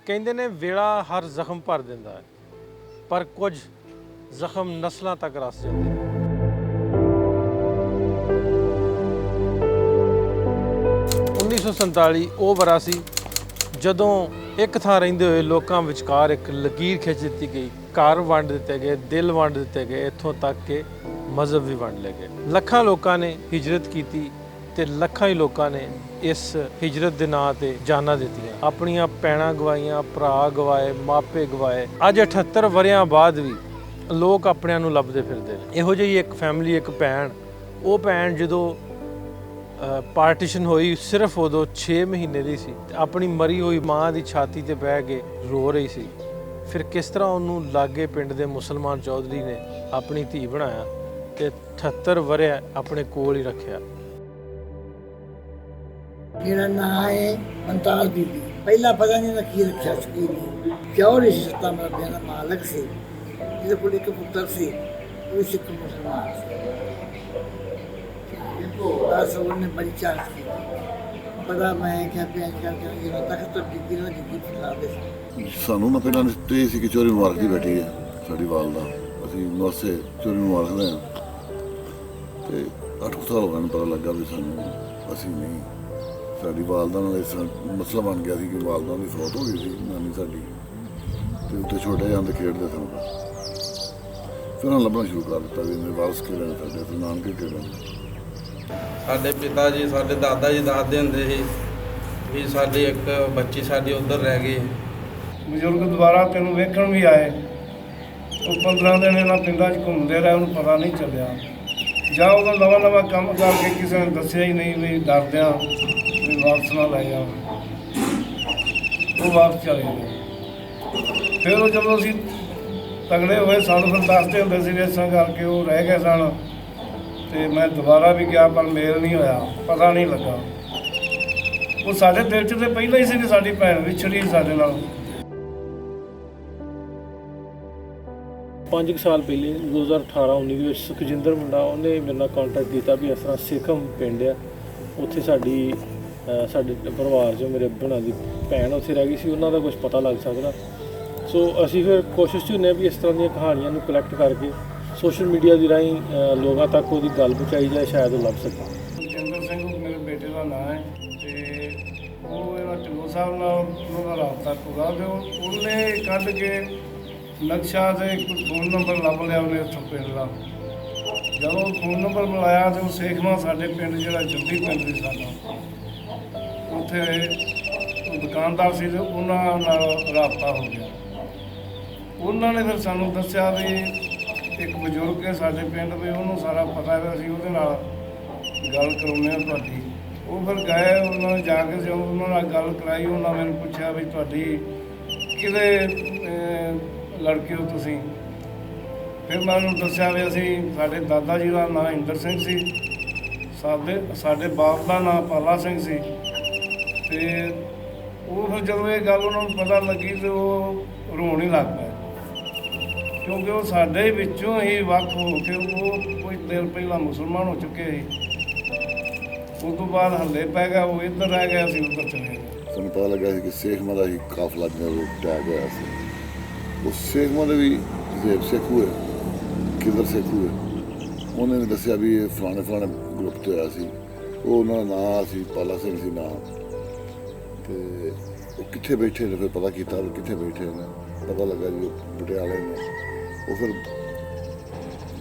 ਕਹਿੰਦੇ ਨੇ ਵੇਲਾ ਹਰ ਜ਼ਖਮ ਭਰ ਦਿੰਦਾ ਹੈ, ਪਰ ਕੁਝ ਜ਼ਖਮ ਨਸਲਾਂ ਤੱਕ ਰਸ ਜਾਂਦੇ ਨੇ। ਉਹ ਵਰਾ ਸੀ ਜਦੋਂ ਇੱਕ ਥਾਂ ਰਹਿੰਦੇ ਹੋਏ ਲੋਕਾਂ ਵਿਚਕਾਰ ਇੱਕ ਲਕੀਰ ਖਿੱਚ ਦਿੱਤੀ ਗਈ। ਘਰ ਵੰਡ ਦਿੱਤੇ ਗਏ, ਦਿਲ ਵੰਡ ਦਿੱਤੇ ਗਏ, ਇੱਥੋਂ ਤੱਕ ਕਿ ਮਜ਼ਹਬ ਵੀ ਵੰਡ ਲਏ ਗਏ। ਲੱਖਾਂ ਲੋਕਾਂ ਨੇ ਹਿਜਰਤ ਕੀਤੀ ਤੇ ਲੱਖਾਂ ਹੀ ਲੋਕਾਂ ਨੇ ਇਸ ਹਿਜਰਤ ਦੇ ਨਾਂ ਤੇ ਜਾਨਾਂ ਦਿੱਤੀਆਂ, ਆਪਣੀਆਂ ਭੈਣਾਂ ਗਵਾਈਆਂ, ਭਰਾ ਗਵਾਏ, ਮਾਪੇ ਗਵਾਏ। ਅੱਜ 78 ਵਰਿਆਂ ਬਾਅਦ ਵੀ ਲੋਕ ਆਪਣਿਆਂ ਨੂੰ ਲੱਭਦੇ ਫਿਰਦੇ ਨੇ। ਇਹੋ ਜਿਹੀ ਇੱਕ ਫੈਮਿਲੀ, ਇੱਕ ਭੈਣ, ਉਹ ਭੈਣ ਜਦੋਂ ਪਾਰਟੀਸ਼ਨ ਹੋਈ ਸਿਰਫ ਉਦੋਂ 6 ਮਹੀਨੇ ਦੀ ਸੀ, ਆਪਣੀ ਮਰੀ ਹੋਈ ਮਾਂ ਦੀ ਛਾਤੀ ਤੇ ਬਹਿ ਕੇ ਰੋ ਰਹੀ ਸੀ। ਫਿਰ ਕਿਸ ਤਰ੍ਹਾਂ ਉਹਨੂੰ ਲਾਗੇ ਪਿੰਡ ਦੇ ਮੁਸਲਮਾਨ ਚੌਧਰੀ ਨੇ ਆਪਣੀ ਧੀ ਬਣਾਇਆ ਤੇ 78 ਵਰਿਆ ਆਪਣੇ ਕੋਲ ਹੀ ਰੱਖਿਆ। मेरा नाम है मुमताज़ बीबी। पहला पता नहीं था की रखा चुकी नहीं क्यों नहीं सकता। मेरा बेना मालक से जिसे को एक पुत्र से वो सिख मुसलमान से बस उन्होंने बड़ी चाह की पता मैं क्या प्यार करके ये तक तो डिग्री ना डिग्री फैला दे। ਸਾਨੂੰ ਨਾ ਪਹਿਲਾਂ ਤੇ ਸੀ ਕਿ ਚੋਰੀ ਮੁਬਾਰਕ ਦੀ ਬੈਠੀ ਹੈ ਸਾਡੀ ਵਾਲਦਾ, ਅਸੀਂ ਨੌਸੇ ਚੋਰੀ ਮੁਬਾਰਕ ਦੇ ਹਾਂ ਤੇ 8 ਸਾਲ ਹੋ ਗਏ ਪਤਾ ਲੱਗਾ ਵੀ ਸਾਨੂੰ ਅਸੀਂ ਨਹੀਂ, ਸਾਡੀ ਵਾਲਦਾ ਨਾਲ ਇਸ ਮਸਲਾ ਬਣ ਗਿਆ ਸੀ ਕਿ ਵਾਲਦਾ ਦੀ ਫੌਤ ਹੋ ਗਈ ਸੀ ਨਾਨੀ ਸਾਡੀ, ਤੇ ਉੱਤੇ ਛੋਟੇ ਜਾਂਦੇ ਖੇਡਦੇ ਸਨ। ਫਿਰ ਉਹਨਾਂ ਲੱਭਣਾ ਸ਼ੁਰੂ ਕਰ ਦਿੱਤਾ ਵੀ ਮੇਰੇ ਵਾਰਸ ਕਿਹੜੇ ਨੇ, ਸਾਡੇ ਤੇ ਨਾਨਕੇ ਕਿਹੜੇ ਨੇ। ਸਾਡੇ ਪਿਤਾ ਜੀ, ਸਾਡੇ ਦਾਦਾ ਜੀ ਦੱਸਦੇ ਹੁੰਦੇ ਸੀ ਵੀ ਸਾਡੀ ਇੱਕ ਬੱਚੀ ਸਾਡੀ ਉੱਧਰ ਰਹਿ ਗਈ। ਬਜ਼ੁਰਗ ਦੁਬਾਰਾ ਤੈਨੂੰ ਵੇਖਣ ਵੀ ਆਏ, ਉਹ 15 ਦਿਨ ਇਹਨਾਂ ਪਿੰਡਾਂ 'ਚ ਘੁੰਮਦੇ ਰਹੇ, ਉਹਨੂੰ ਪਤਾ ਨਹੀਂ ਚੱਲਿਆ। ਜਾਂ ਉਦੋਂ ਨਵਾਂ ਕੰਮ ਕਰਕੇ ਕਿਸੇ ਨੇ ਦੱਸਿਆ ਹੀ ਨਹੀਂ ਵੀ ਡਰਦਿਆਂ ਵੀ ਵਾਪਸ ਨਾ ਲੈ ਜਾ, ਉਹ ਵਾਪਸ ਚਲੇ ਗਏ। ਫਿਰ ਉਹ ਜਦੋਂ ਅਸੀਂ ਤਗੜੇ ਹੋਏ ਸਾਨੂੰ ਫਿਰ ਦੱਸਦੇ ਹੁੰਦੇ ਸੀ ਵੀ ਇਸ ਤਰ੍ਹਾਂ ਕਰਕੇ ਉਹ ਰਹਿ ਗਏ ਸਨ। ਤੇ ਮੈਂ ਦੁਬਾਰਾ ਵੀ ਗਿਆ ਪਰ ਮੇਲ ਨਹੀਂ ਹੋਇਆ, ਪਤਾ ਨਹੀਂ ਲੱਗਾ। ਉਹ ਸਾਡੇ ਦਿਲ 'ਚ ਤਾਂ ਪਹਿਲਾਂ ਹੀ ਸੀ ਕਿ ਸਾਡੀ ਭੈਣ ਵਿਛੜੀ ਸਾਡੇ ਨਾਲ। 5 ਸਾਲ ਪਹਿਲੇ 2018-19 ਦੇ ਵਿੱਚ ਸੁਖਜਿੰਦਰ ਮੁੰਡਾ ਉਹਨੇ ਮੇਰੇ ਨਾਲ ਕੰਟੈਕਟ ਕੀਤਾ ਵੀ ਇਸ ਤਰ੍ਹਾਂ ਸਿੱਖਮ ਪਿੰਡ ਆ, ਉੱਥੇ ਸਾਡੇ ਪਰਿਵਾਰ 'ਚੋਂ ਮੇਰੇ ਭੈਣਾਂ ਦੀ ਭੈਣ ਉੱਥੇ ਰਹਿ ਗਈ ਸੀ, ਉਹਨਾਂ ਦਾ ਕੁਝ ਪਤਾ ਲੱਗ ਸਕਦਾ। ਸੋ ਅਸੀਂ ਫਿਰ ਕੋਸ਼ਿਸ਼ 'ਚ ਹੁੰਦੇ ਹਾਂ ਵੀ ਇਸ ਤਰ੍ਹਾਂ ਦੀਆਂ ਕਹਾਣੀਆਂ ਨੂੰ ਕਲੈਕਟ ਕਰਕੇ ਸੋਸ਼ਲ ਮੀਡੀਆ ਦੀ ਰਾਹੀਂ ਲੋਕਾਂ ਤੱਕ ਉਹਦੀ ਗੱਲ ਪਹੁੰਚਾਈ ਜਾਏ, ਸ਼ਾਇਦ ਉਹ ਲੱਭ ਸਕੇ। ਸੁਖਜਿੰਦਰ ਸਿੰਘ ਮੇਰੇ ਬੇਟੇ ਦਾ ਨਾਂ ਹੈ ਤੇ ਉਹ ਇਹਨਾਂ ਢਿੱਲੋਂ ਸਾਹਿਬ ਨਾਲ ਉਹਦਾ ਰਾਬਤਾ ਪੂਰਾ ਤੇ ਉਹਨੇ ਕੱਢ ਕੇ ਨਕਸ਼ਾ ਤੇ ਇੱਕ ਫੋਨ ਨੰਬਰ ਲੱਭ ਲਿਆ ਉਹਨੇ ਉੱਥੋਂ ਪਿੰਡ ਦਾ। ਜਦੋਂ ਫੋਨ ਨੰਬਰ ਬੁਲਾਇਆ ਤੇ ਉਹ ਸੇਖਵਾਂ ਸਾਡੇ ਪਿੰਡ ਜਿਹੜਾ ਜੱਦੀ ਪਿੰਡ ਸੀ ਸਾਡਾ, ਉੱਥੇ ਦੁਕਾਨਦਾਰ ਸੀ ਤੇ ਉਹਨਾਂ ਨਾਲ ਰਾਬਤਾ ਹੋ ਗਿਆ। ਉਹਨਾਂ ਨੇ ਫਿਰ ਸਾਨੂੰ ਦੱਸਿਆ ਵੀ ਇੱਕ ਬਜ਼ੁਰਗ ਹੈ ਸਾਡੇ ਪਿੰਡ ਵੀ ਉਹਨੂੰ ਸਾਰਾ ਪਤਾ ਹੈ, ਅਸੀਂ ਉਹਦੇ ਨਾਲ ਗੱਲ ਕਰਾਉਂਦੇ ਹਾਂ ਤੁਹਾਡੀ। ਉਹ ਫਿਰ ਗਏ, ਉਹਨਾਂ ਨੇ ਜਾ ਕੇ ਜਦੋਂ ਉਹਨਾਂ ਨਾਲ ਗੱਲ ਕਰਾਈ, ਉਹਨਾਂ ਮੈਨੂੰ ਪੁੱਛਿਆ ਵੀ ਤੁਹਾਡੀ ਕਿਹਦੇ ਲੜਕੇ ਹੋ ਤੁਸੀਂ। ਫਿਰ ਮੈਂ ਉਹਨੂੰ ਦੱਸਿਆ ਵੀ ਅਸੀਂ, ਸਾਡੇ ਦਾਦਾ ਜੀ ਦਾ ਨਾਂ ਇੰਦਰ ਸਿੰਘ ਸੀ, ਸਾਡੇ ਬਾਪ ਦਾ ਨਾਂ ਪਾਲਾ ਸਿੰਘ ਸੀ। ਤੇ ਉਹ ਫਿਰ ਜਦੋਂ ਇਹ ਗੱਲ ਉਹਨਾਂ ਨੂੰ ਪਤਾ ਲੱਗੀ ਤੇ ਉਹ ਰੋਣ ਹੀ ਲੱਗ ਪਏ, ਕਿਉਂਕਿ ਉਹ ਸਾਡੇ ਵਿੱਚੋਂ ਹੀ ਵੱਖ ਹੋ ਕੇ ਉਹ ਕੁਝ ਦੇਰ ਪਹਿਲਾਂ ਮੁਸਲਮਾਨ ਹੋ ਚੁੱਕੇ ਸੀ। ਉਸ ਤੋਂ ਬਾਅਦ ਹੱਲੇ ਪੈ ਗਿਆ, ਉਹ ਇੱਧਰ ਰਹਿ ਗਿਆ, ਅਸੀਂ ਉੱਧਰ ਚਲੇ ਗਏ। ਸਾਨੂੰ ਪਤਾ ਲੱਗਾ ਸੀ ਕਿ ਸੇਖਵਾਂ ਦਾ ਹੀ ਕਾਫਲਾ ਜਿਹੜਾ ਟੈਗ ਹੋਇਆ ਸੀ। ਉਹ ਸੇਖਵਾਂ ਦੇ ਵੀ ਜ਼ੇਬ ਸਿੱਖ ਹੋਏ, ਕਿਧਰ ਸਿੱਖ ਹੋਏ, ਉਹਨੇ ਵੀ ਦੱਸਿਆ ਵੀ ਇਹ ਫਲਾਣੇ ਗਰੁੱਪ 'ਤੇ ਹੋਇਆ ਸੀ। ਉਹ ਉਹਨਾਂ ਦਾ ਨਾਂ ਸੀ ਪਾਲਾ ਸਿੰਘ ਸੀ ਨਾਂ। ਤੇ ਉਹ ਕਿੱਥੇ ਬੈਠੇ ਨੇ, ਫਿਰ ਪਤਾ ਕੀਤਾ ਵੀ ਕਿੱਥੇ ਬੈਠੇ ਨੇ, ਪਤਾ ਲੱਗਾ ਜੀ ਉਹ ਪਟਿਆਲੇ ਨੇ। ਉਹ ਫਿਰ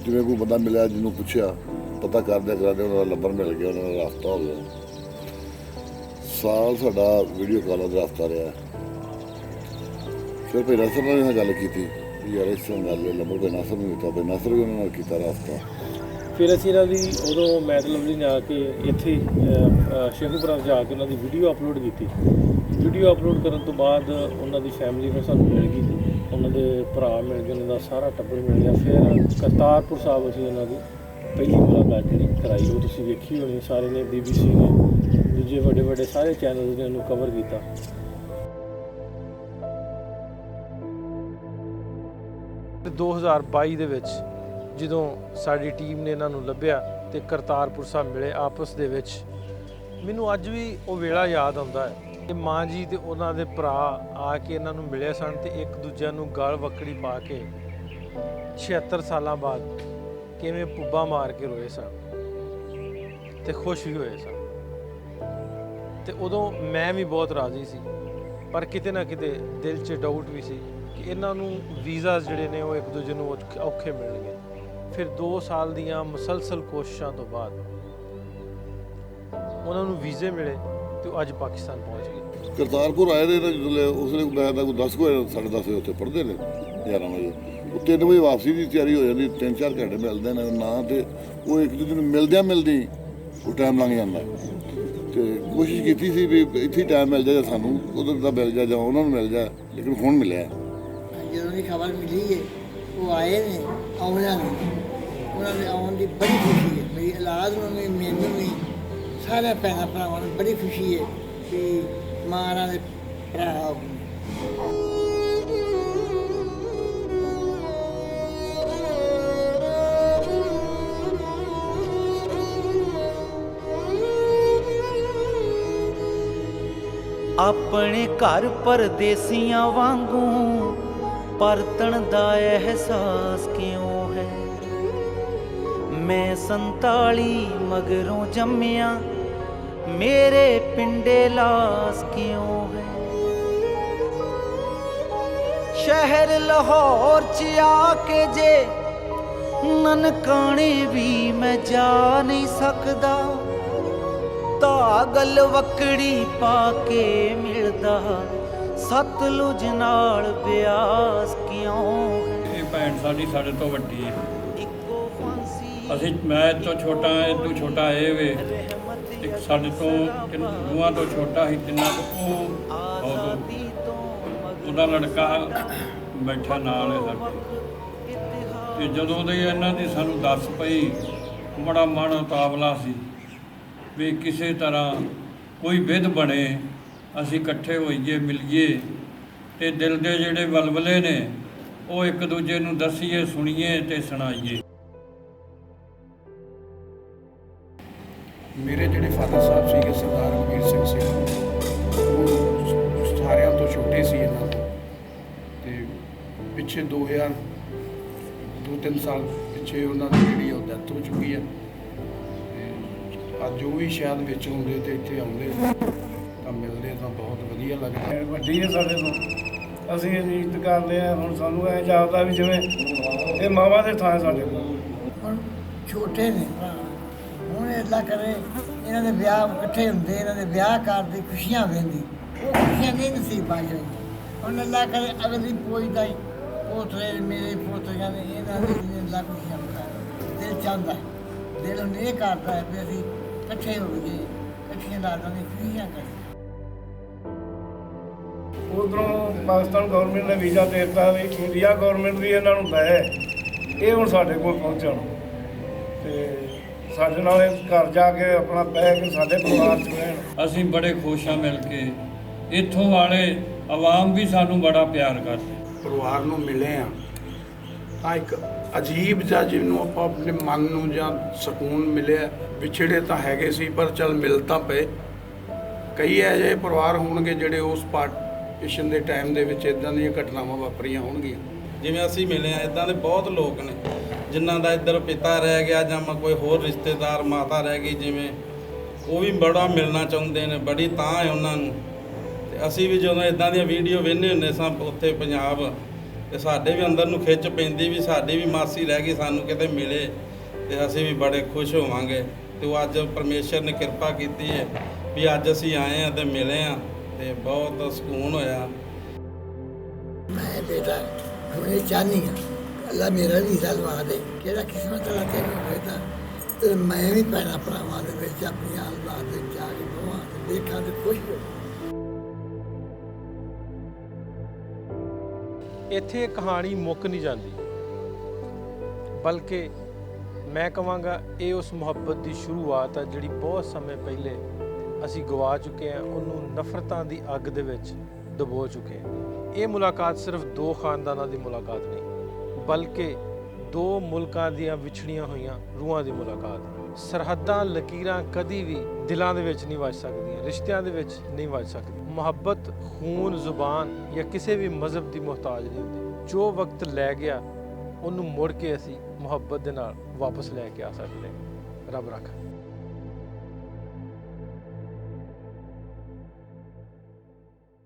ਜਿਵੇਂ ਕੋਈ ਬੰਦਾ ਮਿਲਿਆ, ਜਿਹਨੂੰ ਪੁੱਛਿਆ, ਪਤਾ ਕਰਦੇ ਉਹਨਾਂ ਦਾ ਨੰਬਰ ਮਿਲ ਗਿਆ, ਉਹਨਾਂ ਦਾ ਰਾਬਤਾ ਹੋ ਗਿਆ। ਸਾਲ ਸਾਡਾ ਵੀਡੀਓ ਕਾਲਾਂ ਦਾ ਰਾਬਤਾ ਰਿਹਾ। ਫਿਰ ਭਾਈ ਨਾਸਰ ਨਾਲ ਗੱਲ ਕੀਤੀ ਯਾਰ ਇਸ ਤਰ੍ਹਾਂ ਗੱਲ ਨੰਬਰ ਭਾਈ ਨਾਸਰ ਨੂੰ ਦਿੱਤਾ, ਭਾਈ ਨਾਸਰ ਵੀ ਉਹਨਾਂ ਨਾਲ ਕੀਤਾ ਰਾਬਤਾ। ਫਿਰ ਅਸੀਂ ਇਹਨਾਂ ਦੀ ਉਦੋਂ ਮੈਥ ਲਵਲੀ ਨੇ ਆ ਕੇ ਇੱਥੇ ਸ਼ੇਖੂਪੁਰਾ ਜਾ ਕੇ ਉਹਨਾਂ ਦੀ ਵੀਡੀਓ ਅਪਲੋਡ ਕੀਤੀ। ਵੀਡੀਓ ਅਪਲੋਡ ਕਰਨ ਤੋਂ ਬਾਅਦ ਉਹਨਾਂ ਦੀ ਫੈਮਿਲੀ ਨੂੰ ਸਾਨੂੰ ਮਿਲ ਗਈ, ਉਹਨਾਂ ਦੇ ਭਰਾ ਮਿਲ ਗਏ, ਉਹਨਾਂ ਦਾ ਸਾਰਾ ਟੱਬਰ ਮਿਲ ਗਿਆ। ਫਿਰ ਕਰਤਾਰਪੁਰ ਸਾਹਿਬ ਅਸੀਂ ਉਹਨਾਂ ਦੀ ਪਹਿਲੀ ਮੁਲਾਕਾਤ ਜਿਹੜੀ ਕਰਾਈ, ਉਹ ਤੁਸੀਂ ਵੇਖੀ ਹੋਣੀ ਸਾਰੇ ਨੇ, BBC ਨੇ, ਦੂਜੇ ਵੱਡੇ ਸਾਰੇ ਚੈਨਲ ਨੇ ਉਹਨੂੰ ਕਵਰ ਕੀਤਾ। ਤੇ 2022 ਦੇ ਵਿੱਚ ਜਦੋਂ ਸਾਡੀ ਟੀਮ ਨੇ ਇਹਨਾਂ ਨੂੰ ਲੱਭਿਆ ਤੇ ਕਰਤਾਰਪੁਰ ਸਾਹਿਬ ਮਿਲੇ ਆਪਸ ਦੇ ਵਿੱਚ, ਮੈਨੂੰ ਅੱਜ ਵੀ ਉਹ ਵੇਲਾ ਯਾਦ ਆਉਂਦਾ ਹੈ ਇਹ ਮਾਂ ਜੀ ਤੇ ਉਹਨਾਂ ਦੇ ਭਰਾ ਆ ਕੇ ਇਹਨਾਂ ਨੂੰ ਮਿਲੇ ਸਨ ਤੇ ਇੱਕ ਦੂਜਿਆਂ ਨੂੰ ਗਲ ਵਕੜੀ ਪਾ ਕੇ 76 ਸਾਲਾਂ ਬਾਅਦ ਕਿਵੇਂ ਪੁੱਬਾ ਮਾਰ ਕੇ ਰੋਏ ਸਨ ਤੇ ਖੁਸ਼ ਵੀ ਹੋਏ ਸਨ। ਤੇ ਉਦੋਂ ਮੈਂ ਵੀ ਬਹੁਤ ਰਾਜ਼ੀ ਸੀ, ਪਰ ਕਿਤੇ ਨਾ ਕਿਤੇ ਦਿਲ 'ਚ ਡਾਊਟ ਵੀ ਸੀ ਕਿ ਇਹਨਾਂ ਨੂੰ ਵੀਜ਼ਾ ਜਿਹੜੇ ਨੇ ਉਹ ਇੱਕ ਦੂਜੇ ਨੂੰ ਔਖੇ ਮਿਲਣਗੇ। ਫਿਰ 2 ਸਾਲ ਦੀਆਂ ਮੁਸਲਸਲ ਕੋਸ਼ਿਸ਼ਾਂ ਤੋਂ ਬਾਅਦ ਉਹਨਾਂ ਨੂੰ ਵੀਜ਼ੇ ਮਿਲੇ ਤੇ ਉਹ ਅੱਜ ਪਾਕਿਸਤਾਨ ਪਹੁੰਚ ਗਏ। ਕਰਤਾਰਪੁਰ ਆਏ ਨੇ ਜਦੋਂ ਉਸਨੇ ਮੈਂ ਤਾਂ ਕੋਈ 10 ਵਜੇ 10:30 ਉੱਥੇ ਪੜ੍ਹਦੇ ਨੇ 11 ਵਜੇ, ਉਹ 3 ਵਜੇ ਵਾਪਸੀ ਦੀ ਤਿਆਰੀ ਹੋ ਜਾਂਦੀ, 3-4 ਘੰਟੇ ਮਿਲਦੇ ਨੇ ਨਾ, ਤੇ ਉਹ ਇੱਕ ਦੂਜੇ ਨੂੰ ਮਿਲਦੀ ਉਹ ਟਾਈਮ ਲੰਘ ਜਾਂਦਾ। ਤੇ ਕੋਸ਼ਿਸ਼ ਕੀਤੀ ਸੀ ਵੀ ਇੱਥੇ ਟਾਈਮ ਮਿਲ ਜਾਏ ਸਾਨੂੰ, ਉਧਰ ਦਾ ਮਿਲ ਜਾ ਜਾਂ ਉਹਨਾਂ ਨੂੰ ਮਿਲ ਜਾ, ਲੇਕਿਨ ਹੁਣ ਮਿਲਿਆ। ਜਦੋਂ ਦੀ ਖਬਰ ਮਿਲੀ ਹੈ ਉਹ ਆਏ ਨੇ, ਆਉਣਾ ਨੇ, ਉਹਨਾਂ ਦੇ ਆਉਣ ਦੀ ਬੜੀ ਖੁਸ਼ੀ ਹੈ। ਮੇਰੀ ਔਲਾਦ ਨੂੰ ਵੀ, ਮੈਨੂੰ ਵੀ, ਸਾਰੇ ਭੈਣਾਂ ਭਰਾਵਾਂ ਨੂੰ ਬੜੀ ਖੁਸ਼ੀ ਹੈ ਕਿ ਮਾਂ ਦੇ ਭਰਾ ਆਪਣੇ ਘਰ ਪਰਦੇਸੀਆਂ ਵਾਂਗੂ ਪਰਤਣ ਦਾ ਅਹਿਸਾਸ ਕਿਉਂ ਹੈ। ਮੈਂ 47 ਮਗਰੋਂ ਜੰਮਿਆ, ਮੇਰੇ ਪਿੰਡੇ ਲਾਸ ਕਿਉਂ ਹੈ। ਸ਼ਹਿਰ ਲਾਹੌਰ 'ਚ ਆ ਕੇ ਜੇ ਨਨਕਾਣੇ ਵੀ ਮੈਂ ਜਾ ਨਹੀਂ ਸਕਦਾ, ਤਾਂ ਗਲ ਵਕੜੀ ਪਾ ਕੇ ਮਿਲਦਾ ਸਤਲੁਜ ਨਾਲ ਬਿਆਸ ਕਿਉਂ ਹੈ। ਇਹ ਭੈਣ ਸਾਡੀ ਸਾਡੇ ਤੋਂ ਵੱਡੀ ਹੈ। ਇੱਕੋ ਫਾਂਸੀ ਅਸੀਂ ਮੈਂ ਇਹ ਤੋਂ ਛੋਟਾ, ਇਹ ਤੋਂ ਛੋਟਾ ਇਹ ਵੇ, ਇੱਕ ਸਾਡੇ ਤੋਂ ਦੋਵਾਂ ਤੋਂ ਛੋਟਾ ਸੀ, ਤਿੰਨਾਂ ਤੋਂ ਉਹ ਉਹਦਾ ਲੜਕਾ ਬੈਠਾ ਨਾਲ ਹੈ ਸਾਡੇ। ਤੇ ਜਦੋਂ ਦੇ ਇਹਨਾਂ ਦੀ ਸਾਨੂੰ ਦੱਸ ਪਈ, ਬੜਾ ਮਨ ਉਤਾਵਲਾ ਸੀ ਵੀ ਕਿਸੇ ਤਰ੍ਹਾਂ ਕੋਈ ਵਿਧ ਬਣੇ, ਅਸੀਂ ਇਕੱਠੇ ਹੋਈਏ, ਮਿਲੀਏ, ਤੇ ਦਿਲ ਦੇ ਜਿਹੜੇ ਵਲਵਲੇ ਨੇ ਉਹ ਇੱਕ ਦੂਜੇ ਨੂੰ ਦੱਸੀਏ, ਸੁਣੀਏ ਤੇ ਸੁਣਾਈਏ। ਮੇਰੇ ਜਿਹੜੇ ਫਾਦਰ ਸਾਹਿਬ ਸੀਗੇ ਸਰਦਾਰ ਰਣਵੀਰ ਸਿੰਘ ਸੀ, ਉਹ ਸਾਰਿਆਂ ਤੋਂ ਛੋਟੇ ਸੀ ਇਹਨਾਂ ਤੋਂ, ਤੇ ਪਿੱਛੇ 2-3 ਸਾਲ ਪਿੱਛੇ ਉਹਨਾਂ ਦੀ ਜਿਹੜੀ ਉਹ ਡੈਥ ਹੋ ਚੁੱਕੀ ਹੈ। ਅੱਜ ਜੋ ਵੀ ਸ਼ਾਇਦ ਵਿੱਚ ਹੁੰਦੇ ਤੇ ਇੱਥੇ ਆਉਂਦੇ ਤਾਂ ਮਿਲਦੇ ਤਾਂ ਬਹੁਤ ਵਧੀਆ ਲੱਗਦਾ। ਵੱਡੀ ਹੈ ਸਾਡੇ ਤੋਂ, ਅਸੀਂ ਇਹਦੀ ਇੱਜ਼ਤ ਕਰਦੇ ਹਾਂ। ਹੁਣ ਸਾਨੂੰ ਐਂ ਜਾਪਦਾ ਵੀ ਜਿਵੇਂ ਇਹ ਮਾਵਾਂ ਦੇ ਥਾਂ ਸਾਡੇ ਕੋਲ। ਹੁਣ ਛੋਟੇ ਨੇ ਭਰਾ, ਹੁਣ ਇੱਦਾਂ ਕਰੇ ਇਹਨਾਂ ਦੇ ਵਿਆਹ ਇਕੱਠੇ ਹੁੰਦੇ, ਇਹਨਾਂ ਦੇ ਵਿਆਹ ਕਰਦੇ, ਖੁਸ਼ੀਆਂ ਵੇਂਦੀ, ਉਹ ਖੁਸ਼ੀਆਂ ਨਹੀਂ ਨਸੀਬਾਂ 'ਚ ਹੁਣ ਅੱਲਾ ਕਰੇ ਅਗਲੀ ਪੋਜਦਾ ਹੀ ਪੋਤਰੇ ਮੇਰੇ ਪੋਤਰੀਆਂ ਨੇ ਇਹਨਾਂ ਦੇ ਅੱਲਾ ਖੁਸ਼ੀਆਂ ਬਣਾ ਦਿਲ ਚਾਹੁੰਦਾ, ਦਿਲ ਨੂੰ ਇਹ ਕਰਦਾ ਹੈ ਵੀ ਅਸੀਂ ਇਕੱਠੇ ਹੋ ਗਏ, ਇਕੱਠੀਆਂ ਲਾਦਾਂ ਦੀ ਖੁਸ਼ੀਆਂ ਕਰੀਏ। ਉਧਰੋਂ ਪਾਕਿਸਤਾਨ ਗੌਰਮੈਂਟ ਨੇ ਵੀਜ਼ਾ ਦੇ ਦਿੱਤਾ ਵੀ ਇੰਡੀਆ ਗੌਰਮੈਂਟ ਵੀ ਇਹਨਾਂ ਨੂੰ ਦਏ, ਇਹ ਹੁਣ ਸਾਡੇ ਕੋਲ ਪਹੁੰਚਣ ਤੇ ਸਾਡੇ ਨਾਲ ਇਹ ਘਰ ਜਾ ਕੇ ਆਪਣਾ ਬਹਿ ਕੇ ਸਾਡੇ ਪਰਿਵਾਰ 'ਚ ਰਹਿਣ। ਅਸੀਂ ਬੜੇ ਖੁਸ਼ ਹਾਂ ਮਿਲ ਕੇ। ਇੱਥੋਂ ਵਾਲੇ ਆਵਾਮ ਵੀ ਸਾਨੂੰ ਬੜਾ ਪਿਆਰ ਕਰਦੇ। ਪਰਿਵਾਰ ਨੂੰ ਮਿਲੇ ਆ ਤਾਂ ਇੱਕ ਅਜੀਬ ਜਿਹਾ ਜਿਹਨੂੰ ਆਪਾਂ ਆਪਣੇ ਮਨ ਨੂੰ ਜਾਂ ਸਕੂਨ ਮਿਲਿਆ। ਵਿਛੜੇ ਤਾਂ ਹੈਗੇ ਸੀ ਪਰ ਚੱਲ ਮਿਲ ਤਾਂ ਪਏ। ਕਈ ਇਹੋ ਜਿਹੇ ਪਰਿਵਾਰ ਹੋਣਗੇ ਜਿਹੜੇ ਉਸ ਪਾਰਟੀਸ਼ਨ ਦੇ ਟਾਈਮ ਦੇ ਵਿੱਚ ਇਦਾਂ ਦੀਆਂ ਘਟਨਾਵਾਂ ਵਾਪਰੀਆਂ ਹੋਣਗੀਆਂ। ਜਿਵੇਂ ਅਸੀਂ ਮਿਲੇ ਆ, ਇਦਾਂ ਦੇ ਬਹੁਤ ਲੋਕ ਨੇ ਜਿਨ੍ਹਾਂ ਦਾ ਇੱਧਰ ਪਿਤਾ ਰਹਿ ਗਿਆ ਜਾਂ ਕੋਈ ਹੋਰ ਰਿਸ਼ਤੇਦਾਰ, ਮਾਤਾ ਰਹਿ ਗਈ, ਜਿਵੇਂ ਉਹ ਵੀ ਬੜਾ ਮਿਲਣਾ ਚਾਹੁੰਦੇ ਨੇ, ਬੜੀ ਤਾਂ ਹੈ ਉਹਨਾਂ ਨੂੰ। ਤੇ ਅਸੀਂ ਵੀ ਜਦੋਂ ਇਦਾਂ ਦੀਆਂ ਵੀਡੀਓ ਵੇਖਦੇ ਹੁੰਦੇ ਸਾਂ ਉੱਥੇ ਪੰਜਾਬ, ਤੇ ਸਾਡੇ ਵੀ ਅੰਦਰ ਨੂੰ ਖਿੱਚ ਪੈਂਦੀ ਵੀ ਸਾਡੀ ਵੀ ਮਾਸੀ ਰਹਿ ਗਈ, ਸਾਨੂੰ ਕਿਤੇ ਮਿਲੇ ਤੇ ਅਸੀਂ ਵੀ ਬੜੇ ਖੁਸ਼ ਹੋਵਾਂਗੇ। ਤੇ ਉਹ ਅੱਜ ਪਰਮੇਸ਼ਰ ਨੇ ਕਿਰਪਾ ਕੀਤੀ ਹੈ ਵੀ ਅੱਜ ਅਸੀਂ ਆਏ ਹਾਂ ਤੇ ਮਿਲੇ ਹਾਂ ਤੇ ਬਹੁਤ ਸਕੂਨ ਹੋਇਆ। ਮੈਂ ਬੇਟਾ ਹੁਣ ਇਹ ਚਾਹਨੀ ਹਾਂ ਅੱਲਾ ਮੇਰਾ ਵੀਜ਼ਾ ਲਵਾ ਦੇ, ਕਿਹੜਾ ਕਿਸਮਤ ਵਾਲਾ ਤੈਨੂੰ ਹੋਏਗਾ ਤੇ ਮੈਂ ਵੀ ਭੈਣਾਂ ਭਰਾਵਾਂ ਦੇ ਵਿੱਚ ਆਪਣੀ ਔਲਾਦ ਦੇ ਜਾ ਕੇ ਬਵਾਂ ਤੇ ਦੇਖਾਂ ਤੇ ਖੁਸ਼ ਹੋ। ਇੱਥੇ ਕਹਾਣੀ ਮੁੱਕ ਨਹੀਂ ਜਾਂਦੀ, ਬਲਕਿ ਮੈਂ ਕਹਾਂਗਾ ਇਹ ਉਸ ਮੁਹੱਬਤ ਦੀ ਸ਼ੁਰੂਆਤ ਹੈ ਜਿਹੜੀ ਬਹੁਤ ਸਮੇਂ ਪਹਿਲੇ ਅਸੀਂ ਗਵਾ ਚੁੱਕੇ ਹਾਂ, ਉਹਨੂੰ ਨਫ਼ਰਤਾਂ ਦੀ ਅੱਗ ਦੇ ਵਿੱਚ ਡੁਬੋ ਚੁੱਕੇ ਹਾਂ। ਇਹ ਮੁਲਾਕਾਤ ਸਿਰਫ 2 ਖਾਨਦਾਨਾਂ ਦੀ ਮੁਲਾਕਾਤ ਨਹੀਂ, ਬਲਕਿ 2 ਮੁਲਕਾਂ ਦੀਆਂ ਵਿਛੜੀਆਂ ਹੋਈਆਂ ਰੂਹਾਂ ਦੀ ਮੁਲਾਕਾਤ ਹੈ। ਸਰਹੱਦਾਂ, ਲਕੀਰਾਂ ਕਦੀ ਵੀ ਦਿਲਾਂ ਦੇ ਵਿੱਚ ਨਹੀਂ ਵੱਜ ਸਕਦੀਆਂ, ਰਿਸ਼ਤਿਆਂ ਦੇ ਵਿੱਚ ਨਹੀਂ ਵੱਜ ਸਕਦੀਆਂ। ਮੁਹੱਬਤ ਖੂਨ ਜ਼ੁਬਾਨ ਜਾਂ ਕਿਸੇ ਵੀ ਮਜ਼ਹਬ ਦੀ ਮੁਹਤਾਜ ਨਹੀਂ ਹੁੰਦੀ। ਜੋ ਵਕਤ ਲੈ ਗਿਆ ਉਹਨੂੰ ਮੁੜ ਕੇ ਅਸੀਂ ਮੁਹੱਬਤ ਦੇ ਨਾਲ ਵਾਪਸ ਲੈ ਕੇ ਆ ਸਕਦੇ। ਰੱਬ ਰੱਖਾ।